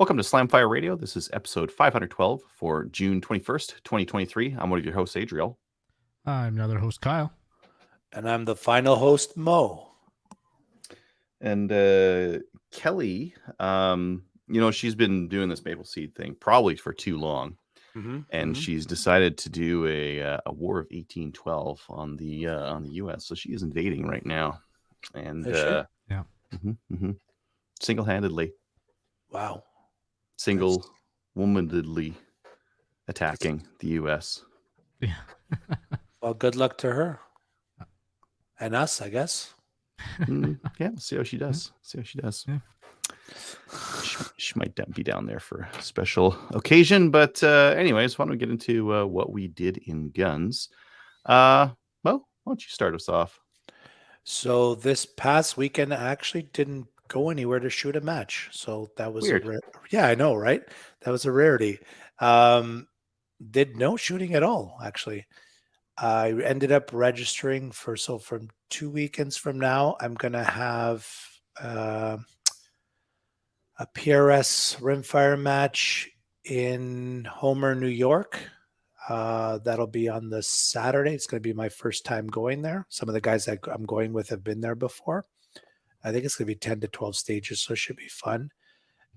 Welcome to Slamfire Radio. This is episode 512 for June 21st, 2023. I'm one of your hosts, Adriel. I'm another host, Kyle. And I'm the final host, Mo. And Kelly, she's been doing this maple seed thing probably for too long. And she's decided to do a War of 1812 on the U.S. So she is invading right now. And single-handedly. Wow. Single-womanedly attacking the U.S. Yeah. Well, good luck to her. And us, I guess. Yeah, we'll see how she does. Yeah. She might be down there for a special occasion. But anyways, why don't we get into what we did in guns? Mo, why don't you start us off? So this past weekend, I actually didn't go anywhere to shoot a match. So that was Weird. Yeah, I know, right? That was a rarity. Did no shooting at all, actually. I ended up registering from 2 weekends from now, I'm going to have a PRS rimfire match in Homer, New York. That'll be on the Saturday. It's going to be my first time going there. Some of the guys that I'm going with have been there before. I think it's going to be 10 to 12 stages, so it should be fun.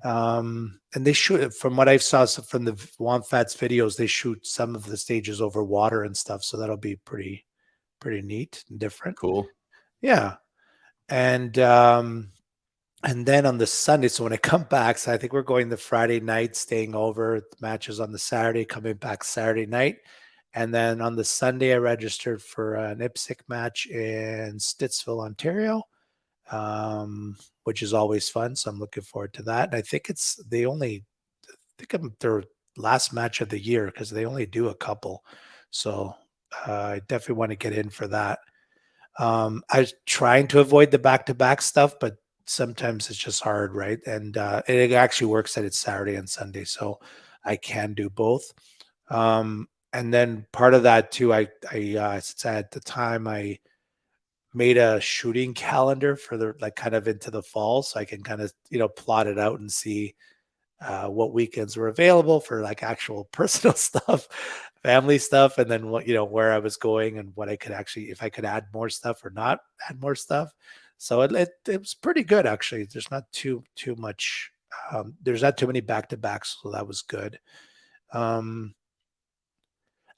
And they shoot, from what I saw from the Womfats videos, they shoot some of the stages over water and stuff, so that'll be pretty neat and different. Cool. Yeah. And then on the Sunday, so when I come back, so I think we're going the Friday night, staying over, matches on the Saturday, coming back Saturday night. And then on the Sunday, I registered for an IPSC match in Stittsville, Ontario, which is always fun. So I'm looking forward to that. And I think I'm their last match of the year because they only do a couple. So I definitely want to get in for that. I was trying to avoid the back-to-back stuff, but sometimes it's just hard, right? And it actually works that it's Saturday and Sunday, so I can do both. And then part of that too, I since at the time I made a shooting calendar for the kind of into the fall, so I can kind of plot it out and see what weekends were available for actual personal stuff, family stuff, and then what where I was going and what I could actually, if I could add more stuff or not add more stuff. So it was pretty good, actually. There's not too much. There's not too many back-to-backs, so that was good. I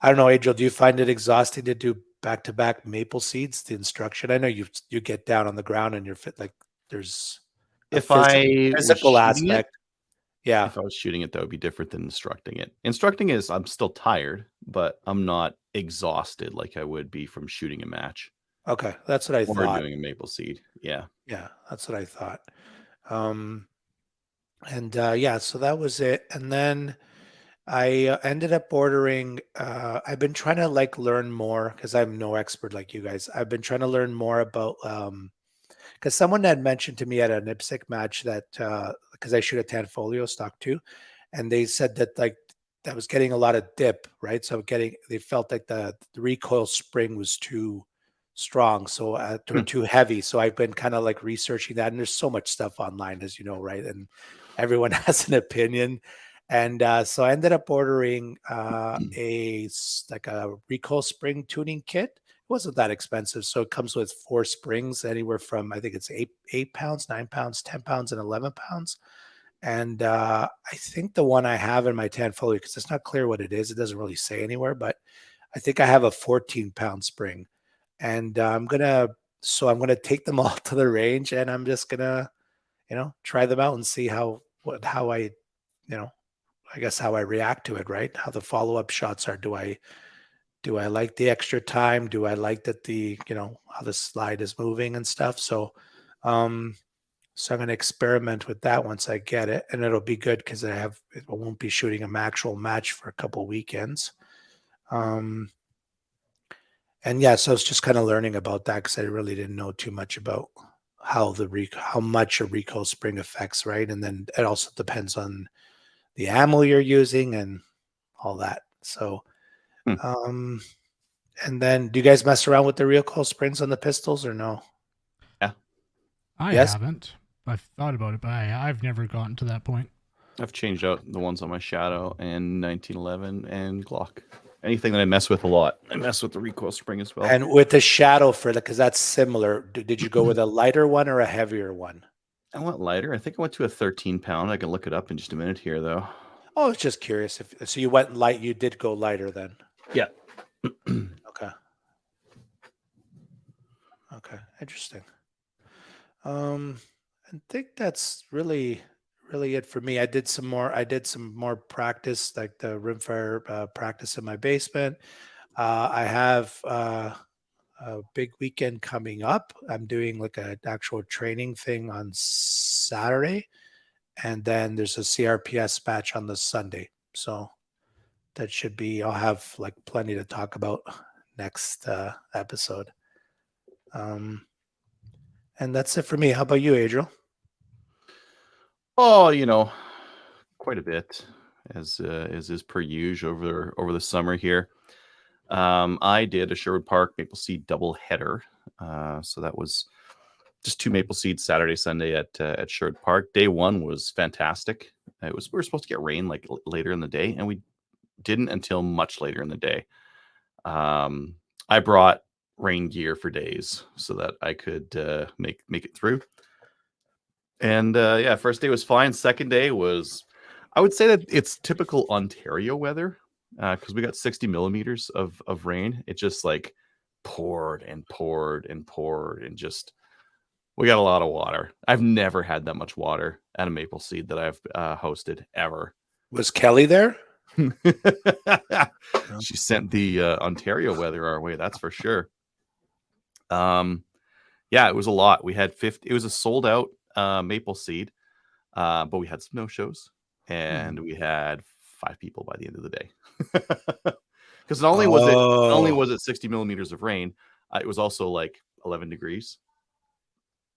don't know, Adriel, do you find it exhausting to do back-to-back maple seeds, the instruction? I know you get down on the ground and you're fit, there's a physical aspect. Yeah. If I was shooting it, that would be different than instructing it. Instructing is I'm still tired, but I'm not exhausted like I would be from shooting a match. Okay, that's what I thought. Or doing a maple seed. Yeah, that's what I thought. So that was it. And then I ended up ordering. I've been trying to learn more because I'm no expert like you guys. I've been trying to learn more about because someone had mentioned to me at an IPSC match that because I shoot a Tanfolio stock too, and they said that that was getting a lot of dip, right? So they felt like the recoil spring was too strong, so too heavy. So I've been kind of researching that, and there's so much stuff online, as you know, right? And everyone has an opinion. And so I ended up ordering a recoil spring tuning kit. It wasn't that expensive. So it comes with 4 springs, anywhere from, I think it's 8 pounds, 9 pounds, 10 pounds, and 11 pounds. And I think the one I have in my Tanfolio, because it's not clear what it is, it doesn't really say anywhere, but I think I have a 14-pound spring. And I'm going to take them all to the range, and I'm just going to, try them out and see how I guess how I react to it, right? How the follow-up shots are. Do I like the extra time? Do I like that how the slide is moving and stuff? So I'm going to experiment with that once I get it, and it'll be good because I won't be shooting an actual match for a couple weekends. And yeah, so I was just kind of learning about that because I really didn't know too much about how much a recoil spring affects, right? And then it also depends on the ammo you're using and all that. So, and then do you guys mess around with the recoil springs on the pistols or no? Yeah. I haven't. I've thought about it, but I've never gotten to that point. I've changed out the ones on my Shadow and 1911 and Glock. Anything that I mess with a lot, I mess with the recoil spring as well. And with the Shadow for the, because that's similar. Did you go with a lighter one or a heavier one? I went lighter. I think I went to a 13 pound. I can look it up in just a minute here, though. Oh, I was just curious if so. You went light. You did go lighter then. Yeah. Okay. Okay. Interesting. I think that's really it for me. I did some more practice, like the rimfire practice in my basement. I have a big weekend coming up. I'm doing like an actual training thing on Saturday, and then there's a CRPS match on the Sunday. So that should be. I'll have like plenty to talk about next episode. And that's it for me. How about you, Adriel? Oh, quite a bit, as is per usual over the summer here. I did a Sherwood Park Maple Seed double header. So that was just 2 maple seeds Saturday, Sunday at Sherwood Park. Day 1 was fantastic. We were supposed to get rain like later in the day, and we didn't until much later in the day. I brought rain gear for days so that I could make it through. And yeah, first day was fine. Second day was, I would say that it's typical Ontario weather because we got 60 millimeters of rain. It just like poured and poured and poured and just, we got a lot of water. I've never had that much water at a maple seed that I've hosted ever. Was Kelly there? She sent the Ontario weather our way, that's for sure. Yeah, it was a lot. We had 50. It was a sold out maple seed, but we had some no shows, and we had 5 people by the end of the day. Because not only was it 60 millimeters of rain, it was also like 11 degrees.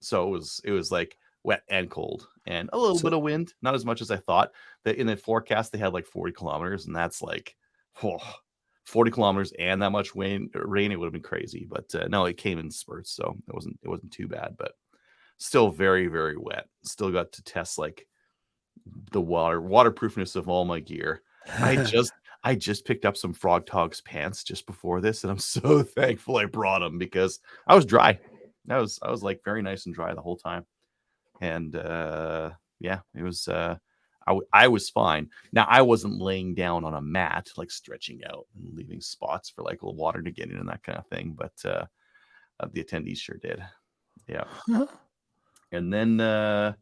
So it was like wet and cold and a little bit of wind, not as much as I thought. That in the forecast they had like 40 kilometers, and that's like 40 kilometers and that much rain, it would have been crazy. But no, it came in spurts, so it wasn't too bad. But still very, very wet. Still got to test like the waterproofness of all my gear. I just picked up some Frog Togs pants just before this, and I'm so thankful I brought them because I was dry. I was like very nice and dry the whole time, and yeah, it was. I was fine. Now I wasn't laying down on a mat like stretching out and leaving spots for like water to get in and that kind of thing, but the attendees sure did. Yeah. And then I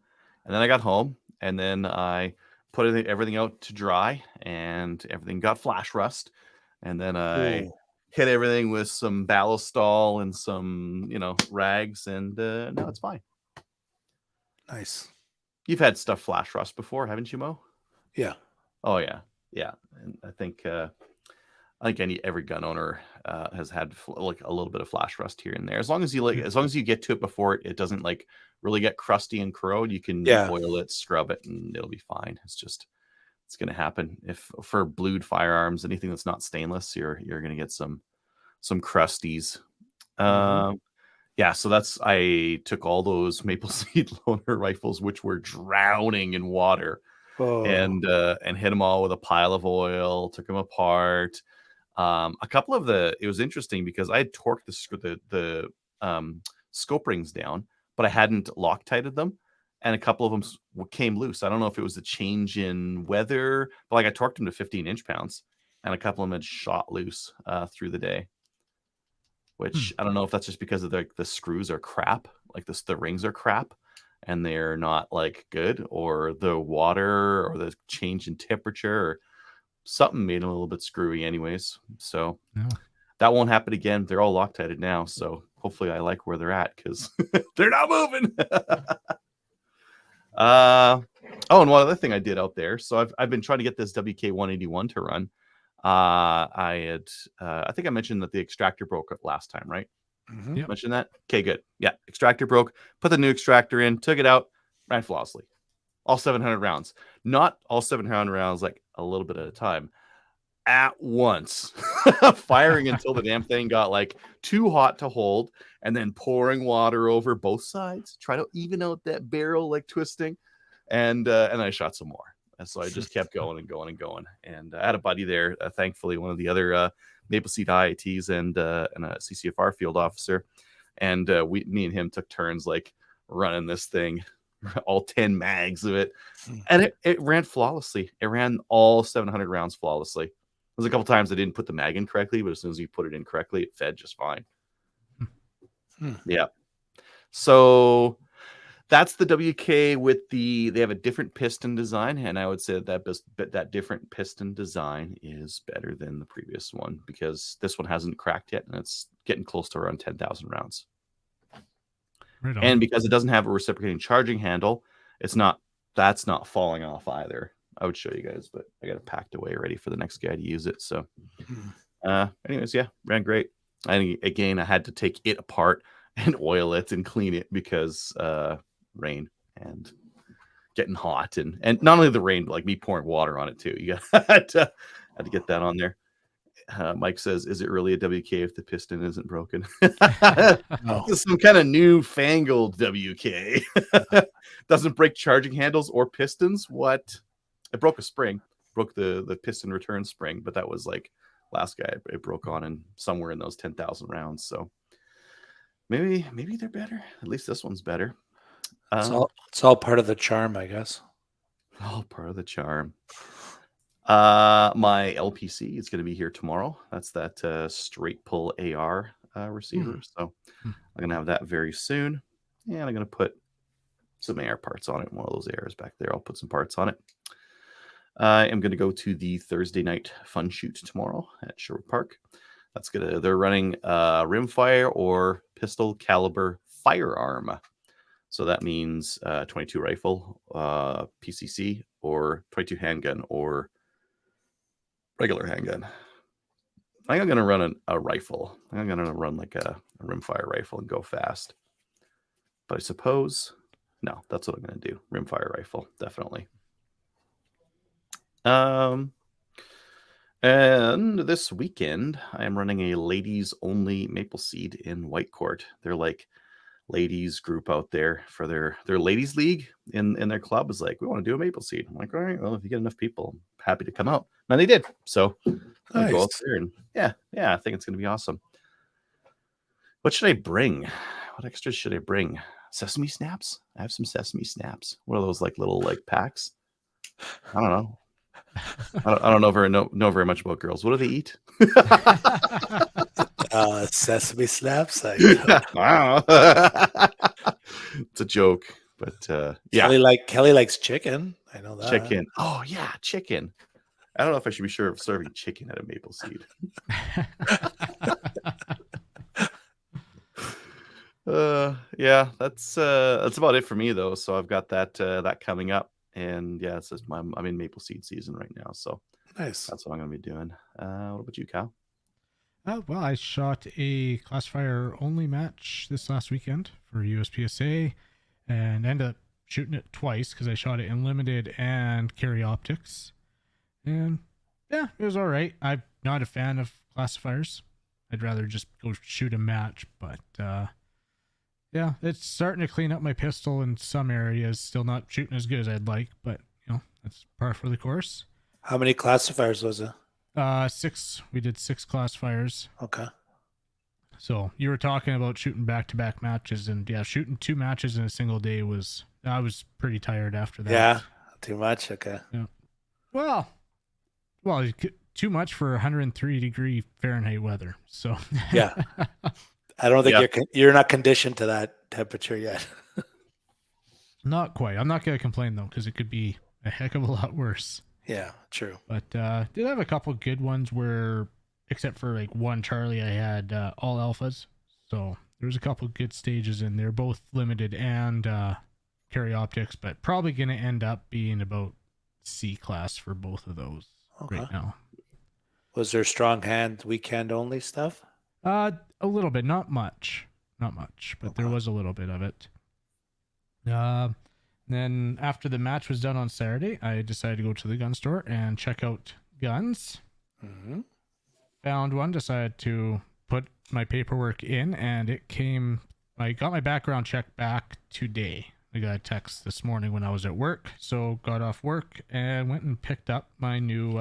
got home, and then I put everything out to dry, and everything got flash rust. And then I hit everything with some ballistol and some, rags, and now it's fine. Nice. You've had stuff flash rust before, haven't you, Mo? Yeah. Oh yeah, yeah. And I think every gun owner has had like a little bit of flash rust here and there. As long as you get to it before it doesn't like really get crusty and corrode, you can oil it, scrub it, and it'll be fine. It's going to happen. If for blued firearms, anything that's not stainless, you're going to get some crusties. Yeah, so I took all those Maple Seed loaner rifles, which were drowning in water, and hit them all with a pile of oil. Took them apart. A couple of it was interesting because I had torqued the scope rings down, but I hadn't Loctited them, and a couple of them came loose. I don't know if it was a change in weather, but like I torqued them to 15 inch-pounds, and a couple of them had shot loose through the day. Which I don't know if that's just because of the screws are crap, like the rings are crap, and they're not like good, or the water or the change in temperature or something made them a little bit screwy anyways. So that won't happen again. They're all Loctited now, so hopefully I like where they're at because they're not moving. And one other thing I did out there. So I've been trying to get this WK-181 to run. I think I mentioned that the extractor broke last time, right? Mm-hmm. Yep. Mentioned that? Okay, good. Yeah, extractor broke. Put the new extractor in, took it out, ran flawlessly. All 700 rounds. Not all 700 rounds, like a little bit at a time. At once. Firing until the damn thing got like too hot to hold, and then pouring water over both sides. Try to even out that barrel, like twisting. And I shot some more. And so I just kept going and going and going. And I had a buddy there, thankfully, one of the other Maple Seed IATs and a CCFR field officer. And me and him took turns like running this thing, all 10 mags of it. And it ran flawlessly. It ran all 700 rounds flawlessly. There's a couple times I didn't put the mag in correctly, but as soon as you put it in correctly, it fed just fine. Yeah. So that's the WK with they have a different piston design, and I would say that different piston design is better than the previous one because this one hasn't cracked yet, and it's getting close to around 10,000 rounds. Right on. And because it doesn't have a reciprocating charging handle, that's not falling off either. I would show you guys, but I got it packed away ready for the next guy to use it. So, anyways, yeah, ran great. And again, I had to take it apart and oil it and clean it because rain and getting hot and not only the rain, but like me pouring water on it too. You had to get that on there. Mike says, "Is it really a WK if the piston isn't broken?" No. This is some kind of newfangled WK. Doesn't break charging handles or pistons. What? It broke a spring, broke the piston return spring, but that was like last guy it broke on and somewhere in those 10,000 rounds. So maybe they're better. At least this one's better. It's all part of the charm, I guess. All part of the charm. My LPC is going to be here tomorrow. That's that straight pull AR receiver. So I'm going to have that very soon. And I'm going to put some AR parts on it. One of those ARs back there. I'll put some parts on it. I am going to go to the Thursday night fun shoot tomorrow at Sherwood Park. They're running rimfire or pistol caliber firearm. So that means 22 rifle, PCC, or 22 handgun, or regular handgun. I think I'm going to run a rifle. I'm going to run like a rimfire rifle and go fast. But I suppose, no, that's what I'm going to do. Rimfire rifle, definitely. And this weekend, I am running a ladies only Maple Seed in Whitecourt. They're like ladies group out there for their ladies league in their club is like, we want to do a Maple Seed. I'm like, all right, well, if you get enough people, I'm happy to come out. And they did. So I'll go out there and yeah, I think it's going to be awesome. What should I bring? What extras should I bring? Sesame snaps? I have some sesame snaps. What are those like little like packs? I don't know. I don't know very much about girls. What do they eat? Sesame snaps. Wow. It's a joke, but yeah. Kelly likes chicken. I know that. Chicken. Oh yeah, chicken. I don't know if I should be sure of serving chicken at a Maple Seed. Yeah, that's about it for me though. So I've got that coming up. And yeah, it's just I'm in Maple Seed season right now, so nice. That's what I'm going to be doing. What about you, Kyle? Well, I shot a classifier only match this last weekend for USPSA, and ended up shooting it twice because I shot it in limited and carry optics. And yeah, it was all right. I'm not a fan of classifiers. I'd rather just go shoot a match, but yeah, it's starting to clean up my pistol in some areas. Still not shooting as good as I'd like, but that's par for the course. How many classifiers was it? 6. We did 6 classifiers. Okay. So you were talking about shooting back-to-back matches, and yeah, shooting 2 matches in a single day I was pretty tired after that. Yeah, too much. Okay. Yeah. Well, too much for 103-degree Fahrenheit weather. So yeah. I don't think you're not conditioned to that temperature yet. Not quite. I'm not going to complain though, because it could be a heck of a lot worse. Yeah, true. But did have a couple good ones where, except for like one Charlie, I had all alphas. So there was a couple good stages in there, both limited and carry optics, but probably going to end up being about C class for both of those right now. Was there strong hand, weak hand only stuff? A little bit, not much, but there was a little bit of it. Then after the match was done on Saturday, I decided to go to the gun store and check out guns. Mm-hmm. Found one, decided to put my paperwork in, and it came. I got my background check back today, I got a text this morning when I was at work, so got off work and went and picked up my new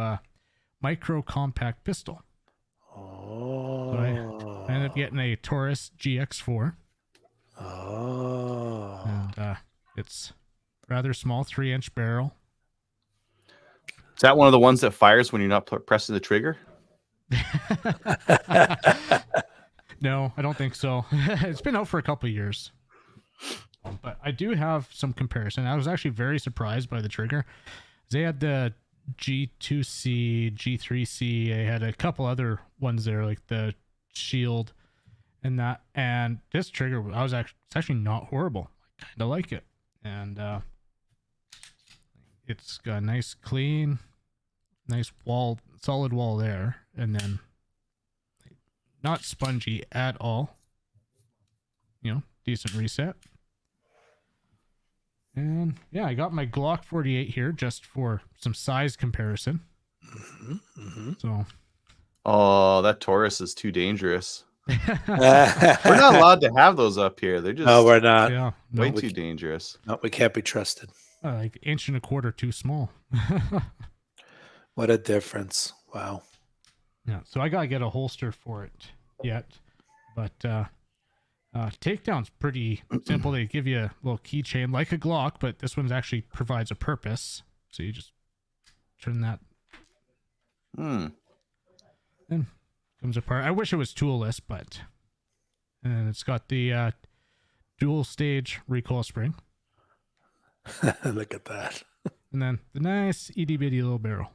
micro compact pistol. Oh. So I ended up getting a Taurus GX4. Oh. And it's rather small, 3-inch barrel. Is that one of the ones that fires when you're not pressing the trigger? No, I don't think so. It's been out for a couple of years. But I do have some comparison. I was actually very surprised by the trigger. They had the G2C, G3C. They had a couple other ones there, like the Shield and that. And this trigger, it's actually not horrible. I kind of like it. And it's got a nice clean, nice wall, solid wall there. And then not spongy at all. You know, decent reset. And yeah, I got my Glock 48 here just for some size comparison. So, oh, that Taurus is too dangerous. We're not allowed to have those up here. They're just No, we're not. yeah, way too dangerous. No, we can't be trusted. Like 1.25 inches too small. What a difference! Wow. Yeah, so I gotta get a holster for it yet, but takedown's pretty simple. They give you a little keychain like a Glock, but this one's actually provides a purpose. So you just turn that. And comes apart. I wish it was toolless, but and it's got the dual stage recoil spring. Look at that. And then the nice itty bitty little barrel.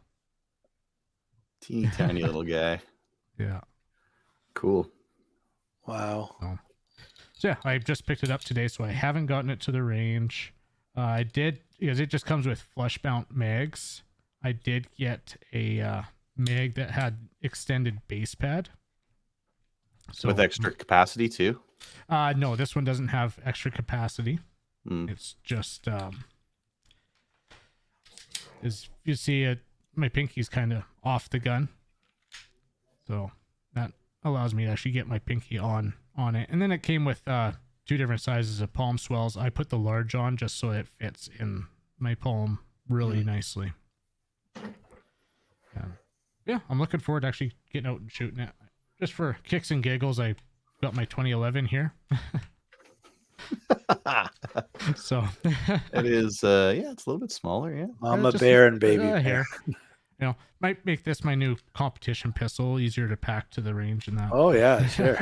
Teeny tiny little guy. Yeah. Cool. Wow. So yeah, I just picked it up today, so I haven't gotten it to the range. I did, because it just comes with flush mount mags. I did get a mag that had extended base pad. So, with extra capacity too? No, this one doesn't have extra capacity. It's just as you see it, my pinky's kind of off the gun, so that allows me to actually get my pinky on it. And then it came with 2 different sizes of palm swells. I put the large on just so it fits in my palm really nicely. Yeah, I'm looking forward to actually getting out and shooting it. Just for kicks and giggles, I got my 2011 here. So it is it's a little bit smaller. Mama bear and baby bear. You know, might make this my new competition pistol, easier to pack to the range and that. Oh yeah, sure.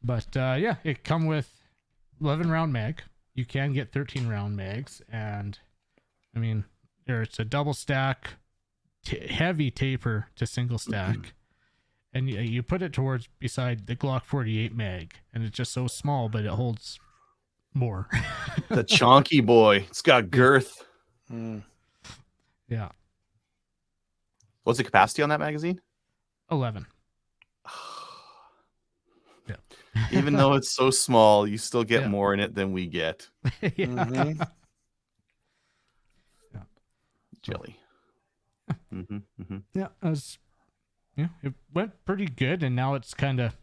But yeah, it come with 11 round mag. You can get 13 round mags, and I mean, it's a double stack, heavy taper to single stack. And you put it towards beside the Glock 48 mag, and it's just so small, but it holds more. The chonky boy. It's got girth. Yeah. What's the capacity on that magazine? 11. Yeah. Even though it's so small, you still get more in it than we get. Yeah. Jelly. Yeah, it went pretty good, and now it's kind of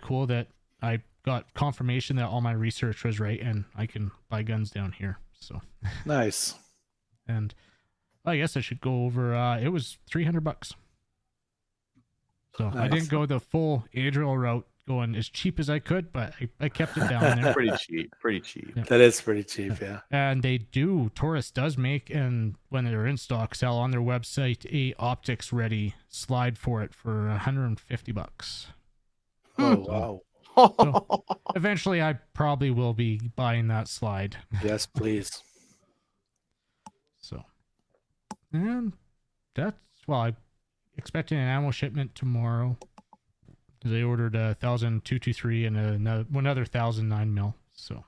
cool that I got confirmation that all my research was right, and I can buy guns down here. So nice. And I guess I should go over. It was $300. So nice. I didn't go the full Adriel route, going as cheap as I could, but I kept it down there. Pretty cheap. Yeah. That is pretty cheap, yeah. And Taurus does make, and when they're in stock, sell on their website a optics ready slide for it for $150. Oh wow. So eventually I probably will be buying that slide. Yes, please. So, and I'm expecting an ammo shipment tomorrow. They ordered 1,223 and another 1,009 mil. So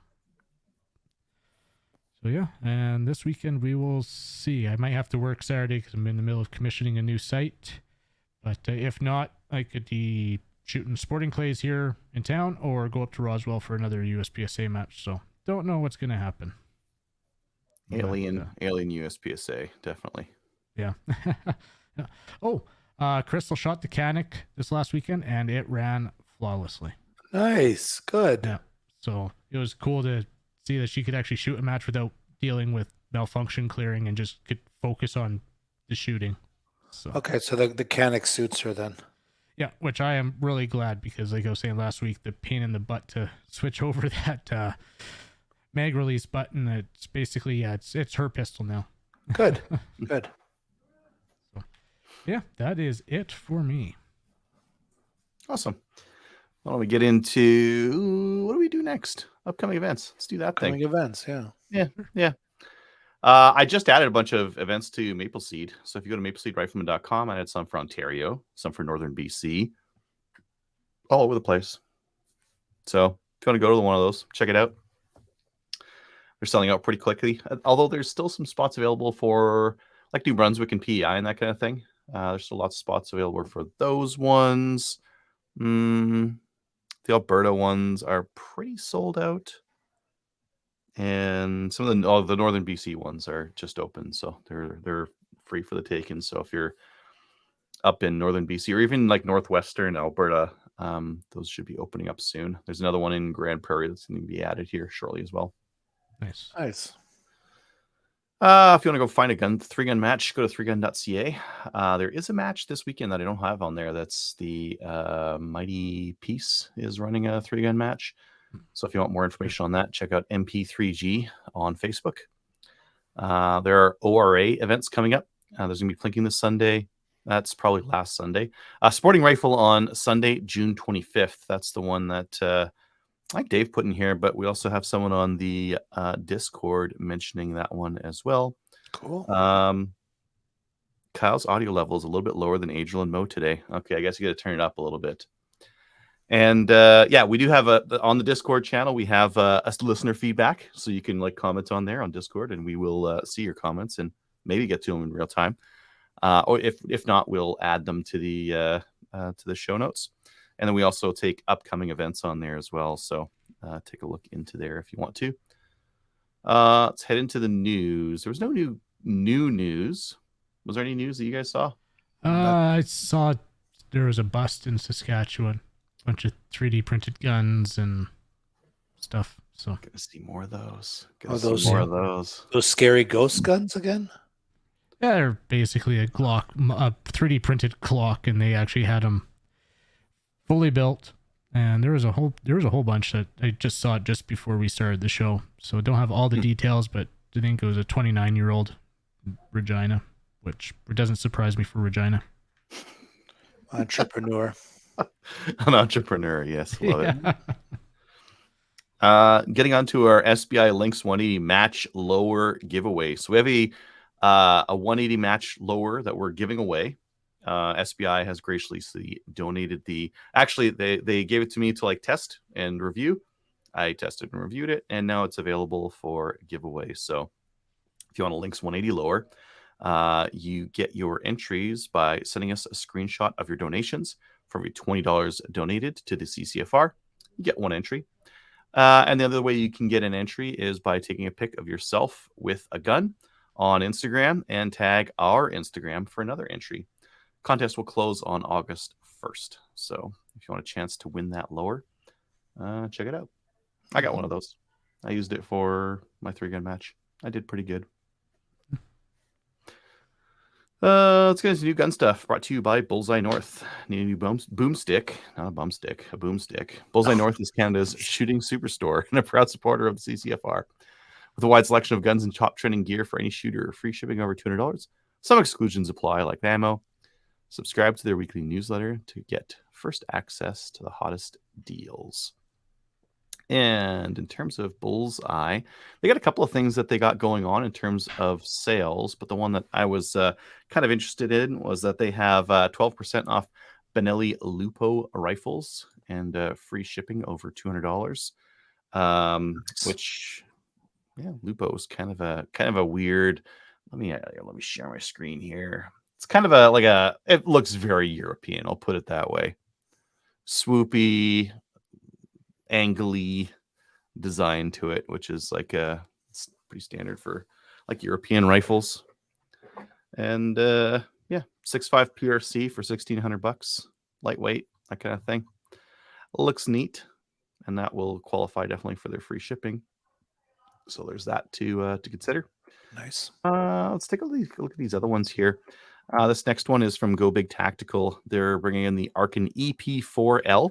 yeah, and this weekend we will see. I might have to work Saturday because I'm in the middle of commissioning a new site. But if not, I could be shooting sporting clays here in town or go up to Roswell for another USPSA match. So don't know what's going to happen. Alien USPSA, definitely. Yeah. Oh, Crystal shot the Canic this last weekend, and it ran flawlessly. Nice. Good. Yeah. So it was cool to see that she could actually shoot a match without dealing with malfunction clearing and just could focus on the shooting. So Okay, so the Canic suits her then. yeah, which I am really glad because, like I was saying last week, the pain in the butt to switch over that mag release button. It's basically it's her pistol now. Good, good. So, yeah, that is it for me. Awesome. Why don't we get into what do we do next? Upcoming events. Let's do that Upcoming thing. events, yeah. Yeah. I just added a bunch of events to Maple Seed. So if you go to mapleseedrifleman.com, I had some for Ontario, some for Northern BC, all over the place. So if you want to go to one of those, check it out. They're selling out pretty quickly, although there's still some spots available for like New Brunswick and PEI and that kind of thing. There's still lots of spots available for those ones. The Alberta ones are pretty sold out. And some of the Northern BC ones are just open, so they're free for the taking. So if you're up in Northern BC or even like Northwestern Alberta, those should be opening up soon. There's another one in Grand Prairie that's going to be added here shortly as well. Nice. Nice. If you want to go find a 3-gun match, go to 3gun.ca. There is a match this weekend that I don't have on there. That's the Mighty Peace is running a 3-gun match. So if you want more information on that, check out MP3G on Facebook. There are ORA events coming up. There's going to be plinking this Sunday. That's probably last Sunday. Sporting Rifle on Sunday, June 25th. That's the one that like Dave put in here, but we also have someone on the Discord mentioning that one as well. Cool. Kyle's audio level is a little bit lower than Adriel and Mo today. Okay, I guess you got to turn it up a little bit. And yeah, we do have on the Discord channel, we have a listener feedback. So you can like comment on there on Discord and we will see your comments and maybe get to them in real time. Or if not, we'll add them to the show notes. And then we also take upcoming events on there as well. So take a look into there if you want to. Let's head into the news. There was no new news. Was there any news that you guys saw? I saw there was a bust in Saskatchewan. Bunch of 3D printed guns and stuff. So Gonna see more of those. More of those. Those scary ghost guns again? yeah, they're basically a Glock, a 3D printed clock, and they actually had them fully built. And there was a whole bunch that I just saw it just before we started the show. So I don't have all the details, but I think it was a 29-year-old Regina, which doesn't surprise me for Regina. Entrepreneur. An entrepreneur, yes. Love Yeah. it. Getting on to our SBI Lynx 180 match lower giveaway. So we have a 180 match lower that we're giving away. SBI has graciously donated actually they gave it to me to like test and review. I tested and reviewed it, and now it's available for giveaway. So if you want a Lynx 180 lower, you get your entries by sending us a screenshot of your donations. For every $20 donated to the CCFR, you get one entry. And the other way you can get an entry is by taking a pic of yourself with a gun on Instagram and tag our Instagram for another entry. Contest will close on August 1st. So if you want a chance to win that lower, check it out. I got one of those. I used it for my 3-gun match. I did pretty good. Let's get into new gun stuff brought to you by Bullseye North. Need a new boomstick, not a bumstick, a boomstick. Bullseye North is Canada's shooting superstore and a proud supporter of the CCFR. With a wide selection of guns and top trending gear for any shooter, free shipping over $200. Some exclusions apply, like ammo. Subscribe to their weekly newsletter to get first access to the hottest deals. And in terms of Bullseye, they got a couple of things that they got going on in terms of sales. But the one that I was kind of interested in was that they have 12% off Benelli Lupo rifles and free shipping over $200. Which, yeah, Lupo is kind of a weird. Let me share my screen here. It's kind of it looks very European. I'll put it that way. Swoopy, angly design to it, which is it's pretty standard for like European rifles. And yeah, 6.5 PRC for $1,600, lightweight, that kind of thing. Looks neat. and that will qualify definitely for their free shipping. So there's that to consider. Nice. Let's take a look at these other ones here. This next one is from Go Big Tactical. They're bringing in the Arkin EP4L.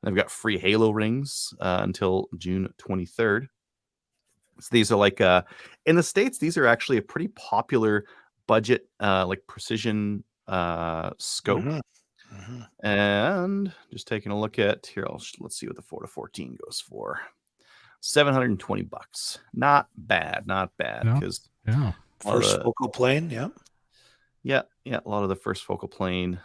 They've got free Halo rings until June 23rd. So these are like in the States, these are actually a pretty popular budget like precision scope. And just taking a look at here, let's see what the 4-14 goes for. $720. Not bad, because first focal plane, yeah, a lot of the first focal plane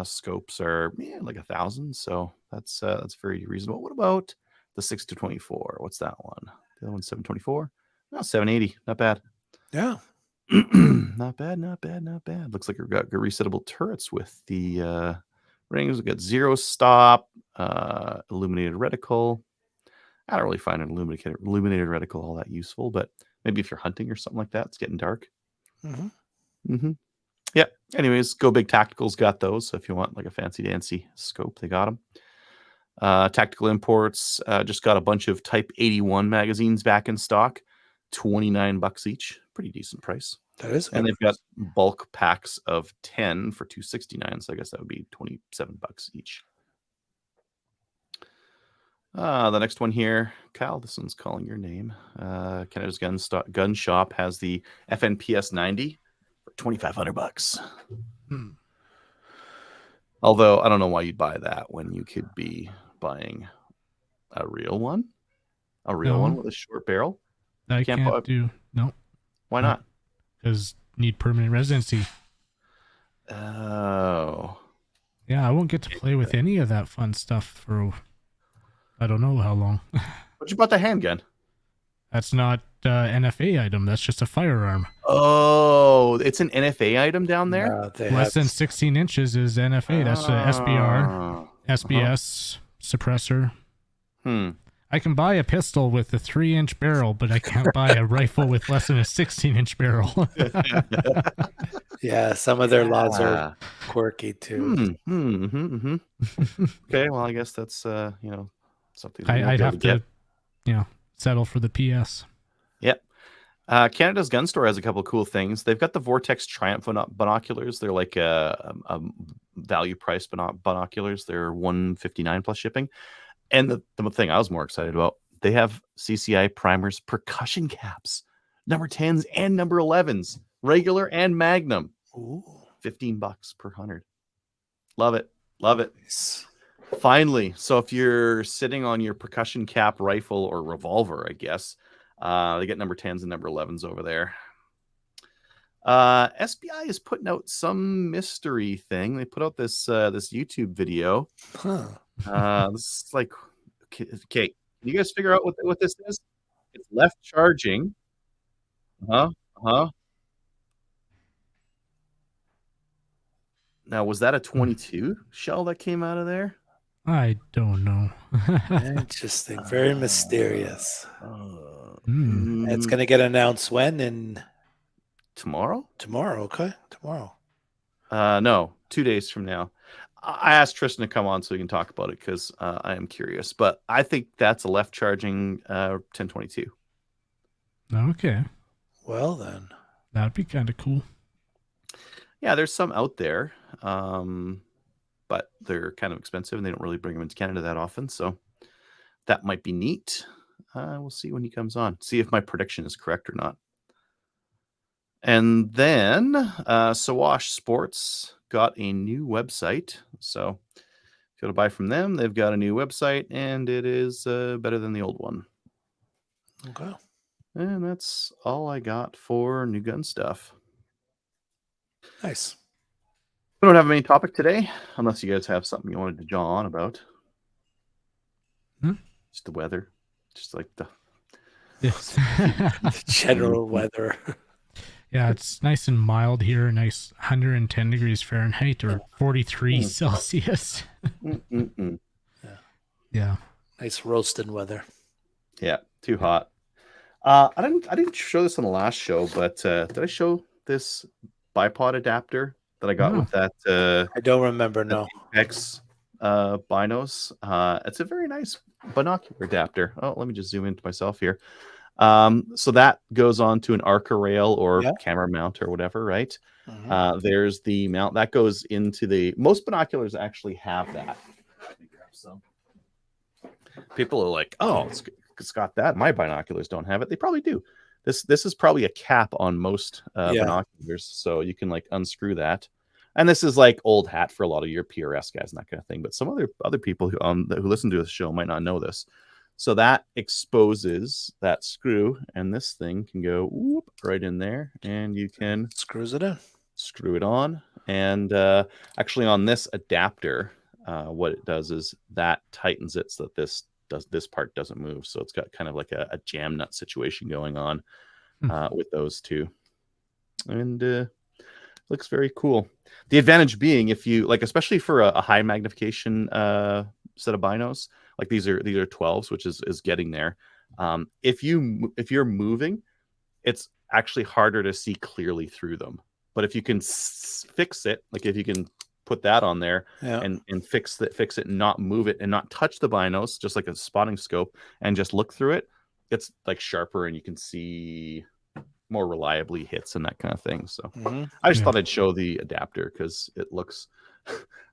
scopes are like $1,000, so that's very reasonable. What about the 6-24? What's that one? The other one's 724. No, 780. Not bad. Yeah. Not bad. Looks like we've got good resettable turrets with the rings. We've got zero stop, illuminated reticle. I don't really find an illuminated reticle all that useful, but maybe if you're hunting or something like that, it's getting dark. Yeah. Anyways, Go Big Tactical's got those. So if you want like a fancy dancy scope, they got them. Tactical Imports just got a bunch of Type 81 magazines back in stock. $29 each. Pretty decent price. That is. And they've got bulk packs of 10 for $269. So I guess that would be $27 each. The next one here, Kyle, this one's calling your name. Canada's Gun Shop has the FNPS 90 for $2,500. Although I don't know why you'd buy that when you could be buying a real one, one with a short barrel. I can't do. No. Why not? Because need permanent residency. Oh. Yeah, I won't get to play with any of that fun stuff for I don't know how long. What about the handgun? That's not NFA item. That's just a firearm. Oh, it's an NFA item down there? Less than 16 inches is NFA. That's a SBR, SBS suppressor. I can buy a pistol with a 3-inch barrel, but I can't buy a rifle with less than a 16-inch barrel. Yeah, some of their laws are quirky too. Okay, well, I guess that's something I'd have to settle for the PS. Yep. Canada's Gun Store has a couple of cool things. They've got the Vortex Triumph binoculars. They're like a value price binoculars. They're $159 plus shipping. And the thing I was more excited about, they have CCI Primers percussion caps, number 10s and number 11s, regular and Magnum. Ooh. $15 per 100. Love it. Finally, so if you're sitting on your percussion cap rifle or revolver, I guess, they get number 10s and number 11s over there. SBI is putting out some mystery thing. They put out this YouTube video. This is like, okay, can you guys figure out what this is? It's left charging. Now, was that a 22 shell that came out of there? I don't know. Interesting. Very mysterious. It's going to get announced when? Tomorrow? Tomorrow, okay. Tomorrow. No, 2 days from now. I asked Tristan to come on so we can talk about it because I am curious. But I think that's a left charging 1022. Okay. Well, then. That'd be kind of cool. Yeah, there's some out there, but they're kind of expensive and they don't really bring them into Canada that often. So that might be neat. We'll see when he comes on. See if my prediction is correct or not. And then Sawash Sports got a new website. So if you want to buy from them, they've got a new website and it is better than the old one. Okay. And that's all I got for new gun stuff. Nice. We don't have any topic today, unless you guys have something you wanted to jaw on about. Just the weather. Just like the general weather. Yeah, it's nice and mild here. Nice 110 degrees Fahrenheit or 43 Celsius. Yeah. Nice roasting weather. Yeah, too hot. I didn't show this on the last show, but did I show this bipod adapter that I got with that? I don't remember. No. X binos. It's a very nice binocular adapter. Oh, let me just zoom into myself here. So that goes on to an Arca rail or camera mount or whatever, right? Mm-hmm. There's the mount that goes into the, most binoculars actually have that. Let me grab some. People are like, oh, it's got that. My binoculars don't have it. They probably do. This is probably a cap on most binoculars, so you can like unscrew that. And this is like old hat for a lot of your PRS guys and that kind of thing. But some other people who listen to the show might not know this. So that exposes that screw, and this thing can go whoop, right in there, and you can screws it in, screw it on. And actually, on this adapter, what it does is that tightens it so that this part doesn't move. So it's got kind of like a jam nut situation going on with those two, and looks very cool. The advantage being, if you like, especially for a high magnification set of binos, like these are 12s, which is getting there. If you're moving, it's actually harder to see clearly through them. But if you can fix it, like if you can put that on there and fix it and not move it and not touch the binos, just like a spotting scope, and just look through it, it's like sharper and you can see more reliably hits and that kind of thing. So I just thought I'd show the adapter because it looks.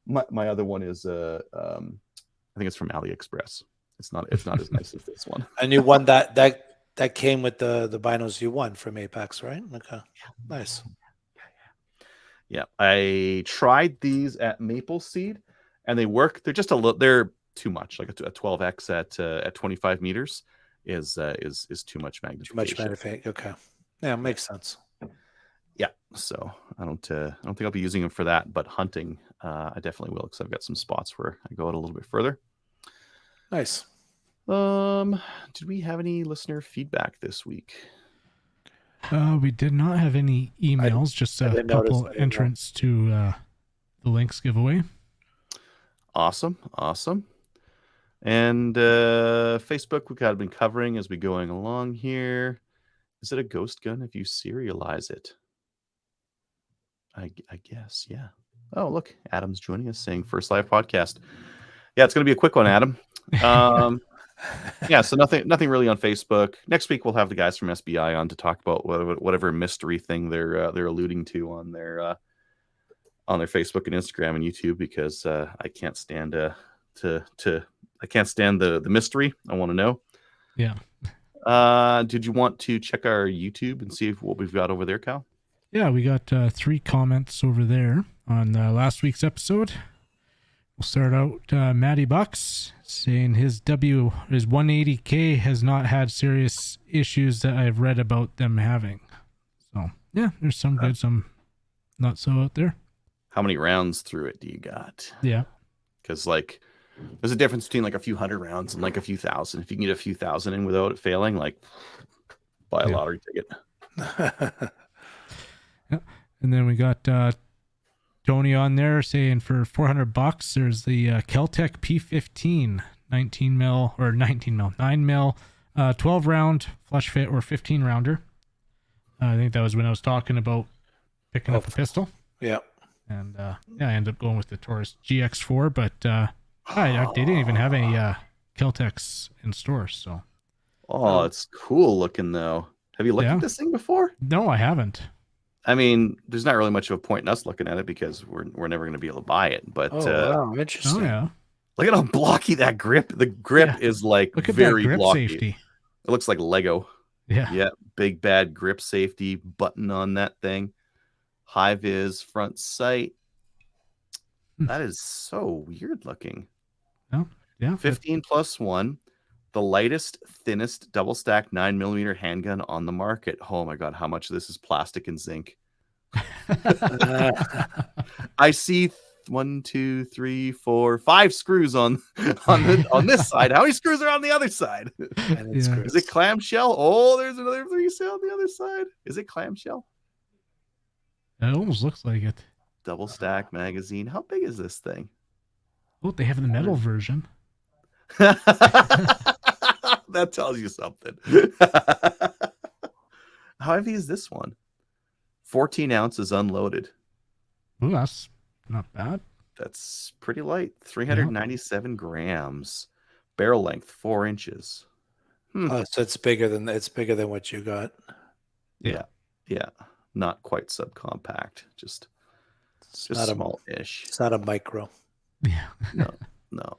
My other one is I think it's from AliExpress. It's not as nice as this one. And you won that came with the binos you won from Apex, right? Okay, nice. Yeah, I tried these at Maple Seed, and they work. They're just a little. They're too much. Like a 12x at 25 meters is too much magnification. Too much magnification. Okay, yeah, it makes sense. Yeah, so I don't think I'll be using them for that, but hunting, I definitely will because I've got some spots where I go out a little bit further. Nice. Did we have any listener feedback this week? We did not have any emails, just a couple entrants to the links giveaway. Awesome. And Facebook, we've kind of been covering as we going along here. Is it a ghost gun if you serialize it? I guess, yeah. Oh, look, Adam's joining us saying first live podcast. Yeah, it's going to be a quick one, Adam. Yeah, so nothing really on Facebook. Next week we'll have the guys from SBI on to talk about whatever mystery thing they're alluding to on their Facebook and Instagram and YouTube, because I can't stand I can't stand the mystery. I want to know. Yeah. Did you want to check our YouTube and see what we've got over there, Cal? Yeah, we got 3 comments over there on last week's episode. We'll start out Matty Bucks saying his 180K has not had serious issues that I've read about them having. So yeah, there's some good, some not so out there. How many rounds through it do you got? Yeah, because like there's a difference between like a few hundred rounds and like a few thousand. If you can get a few thousand in without it failing, like buy a lottery ticket. Yeah, and then we got Tony on there saying for $400 there's the Keltec P15 9 mil 12 round flush fit or 15 rounder. I think that was when I was talking about picking up a pistol. Yeah. And I ended up going with the Taurus GX4, but they didn't even have any Keltecs in stores. So it's cool looking though. Have you looked at this thing before? No, I haven't. I mean, there's not really much of a point in us looking at it because we're never going to be able to buy it. But wow, interesting. Oh yeah, look at how blocky that grip. The grip is like look at very that grip blocky. Safety. It looks like Lego. Yeah, big bad grip safety button on that thing. High vis front sight. That is so weird looking. Oh, yeah. 15+1. The lightest, thinnest double stack 9mm handgun on the market. Oh my god, how much of this is plastic and zinc? I see 1, 2, 3, 4, 5 screws on this side. How many screws are on the other side? Is it clamshell? Oh, there's another 3 on the other side. Is it clamshell? It almost looks like it. Double stack magazine. How big is this thing? Oh, they have the metal version. That tells you something. How heavy is this one? 14 ounces unloaded. Oh, that's not bad. That's pretty light. 397 grams. Barrel length 4 inches. Oh, so it's bigger than what you got. Yeah. Not quite subcompact, just small-ish. It's not a micro. Yeah. No.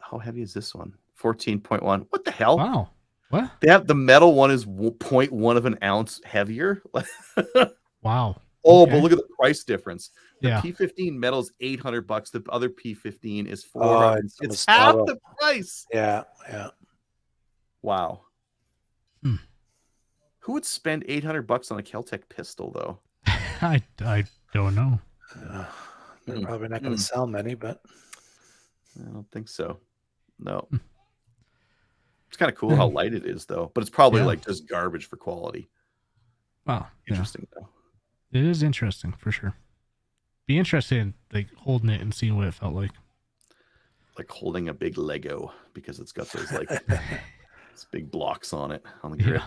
How heavy is this one? 14.1. What the hell? Wow. What? The metal one is 0.1 of an ounce heavier. Wow. Oh, but look at the price difference. The Yeah. P15 metal is $800. The other P15 is $400. Oh, it's half double. the price. Yeah. Wow. Who would spend $800 on a Kel-Tec pistol, though? I don't know. They're probably not going to sell many, but I don't think so. No. It's kind of cool how light it is, though. But it's probably like just garbage for quality. Wow. Interesting, though. It is interesting for sure. Be interested in like holding it and seeing what it felt like. Like holding a big Lego because it's got those like those big blocks on it on the grip.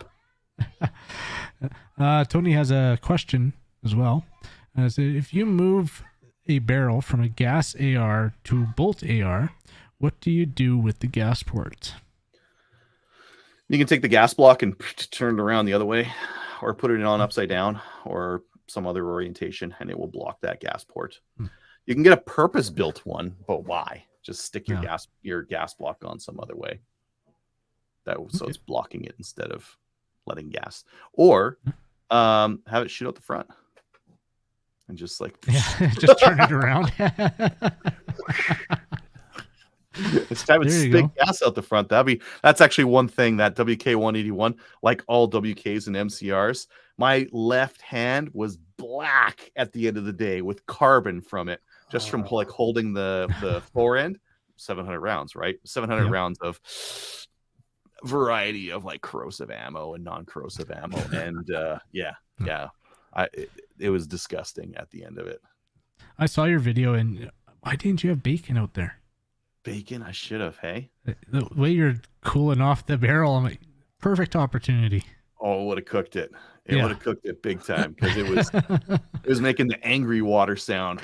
Tony has a question as well. So if you move a barrel from a gas AR to bolt AR, what do you do with the gas port? You can take the gas block and turn it around the other way, or put it on upside down, or some other orientation, and it will block that gas port. You can get a purpose-built one, but why? Just stick your gas block on some other way. So it's blocking it instead of letting gas. Or have it shoot out the front. And just like just turn it around. It's time to spit gas out the front. That's actually one thing that WK181, like all WKs and MCRs, my left hand was black at the end of the day with carbon from it, just from like holding the forend. 700 rounds, right? 700 rounds of variety of like corrosive ammo and non-corrosive ammo, and it was disgusting at the end of it. I saw your video, and why didn't you have bacon out there? Bacon? I should have. Hey, the way you're cooling off the barrel, I'm like, perfect opportunity. Oh, it would have cooked it. It would have cooked it big time because it was making the angry water sound.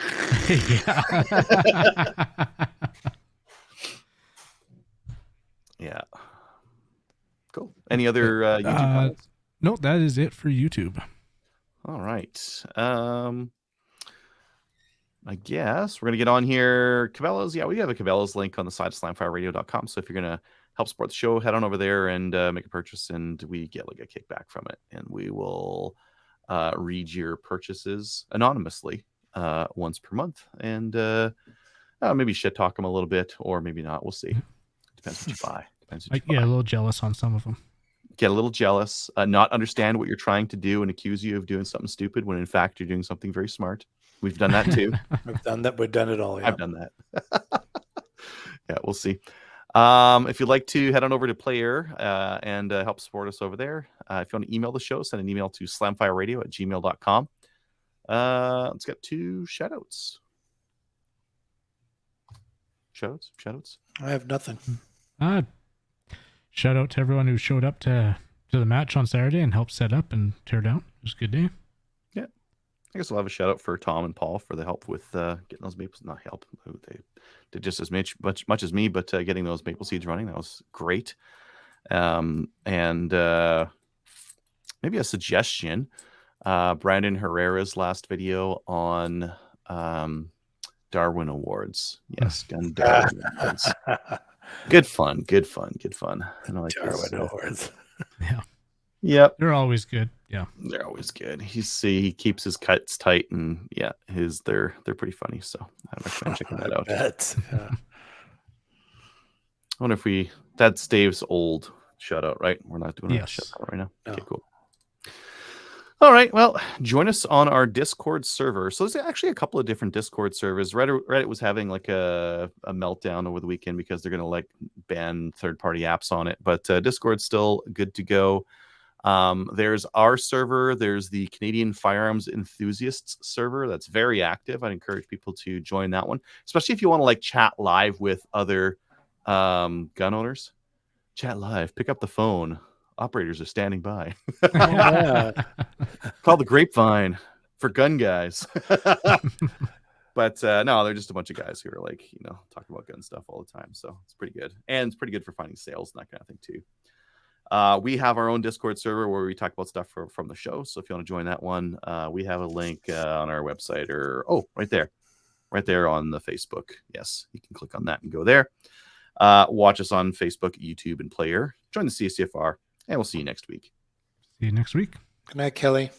Yeah. Cool. Any other YouTube comments? No, that is it for YouTube. All right. I guess we're going to get on here. Cabela's. Yeah, we have a Cabela's link on the side of slamfireradio.com. So if you're going to help support the show, head on over there and make a purchase, and we get like a kickback from it. And we will read your purchases anonymously once per month. And maybe shit talk them a little bit, or maybe not. We'll see. Depends what you buy. I get a little jealous on some of them. Get a little jealous, not understand what you're trying to do, and accuse you of doing something stupid when in fact you're doing something very smart. We've done that too. We've done that. We've done it all. Yeah. I've done that. Yeah, we'll see. If you'd like to head on over to Player and help support us over there, if you want to email the show, send an email to slamfireradio@gmail.com. Let's get 2 shoutouts. Shoutouts. I have nothing. Shout out to everyone who showed up to the match on Saturday and helped set up and tear down. It was a good day. Yeah. I guess we'll have a shout out for Tom and Paul for the help with getting those maples. Not help. They did just as much as me, but getting those maple seeds running. That was great. And maybe a suggestion. Brandon Herrera's last video on Darwin Awards. Yes, gun Darwin Awards. Good fun. I like Darwin Awards. Yeah. Yep. They're always good. Yeah. They're always good. He keeps his cuts tight, and they're pretty funny. So I recommend checking that out. Yeah. I wonder if that's Dave's old shout out, right? We're not doing a shout out right now. No. Okay, cool. All right. Well, join us on our Discord server. So there's actually a couple of different Discord servers. Reddit was having like a meltdown over the weekend because they're going to like ban third-party apps on it. But Discord's still good to go. There's our server. There's the Canadian Firearms Enthusiasts server. That's very active. I'd encourage people to join that one, especially if you want to like chat live with other gun owners. Chat live. Pick up the phone. Operators are standing by. Call the grapevine for gun guys. But no, they're just a bunch of guys who are like, talking about gun stuff all the time. So it's pretty good. And it's pretty good for finding sales and that kind of thing too. We have our own Discord server where we talk about stuff from the show. So if you want to join that one, we have a link on our website right there on the Facebook. Yes, you can click on that and go there. Watch us on Facebook, YouTube, and Player. Join the CSCFR, and we'll see you next week. See you next week. Good night, Kelly.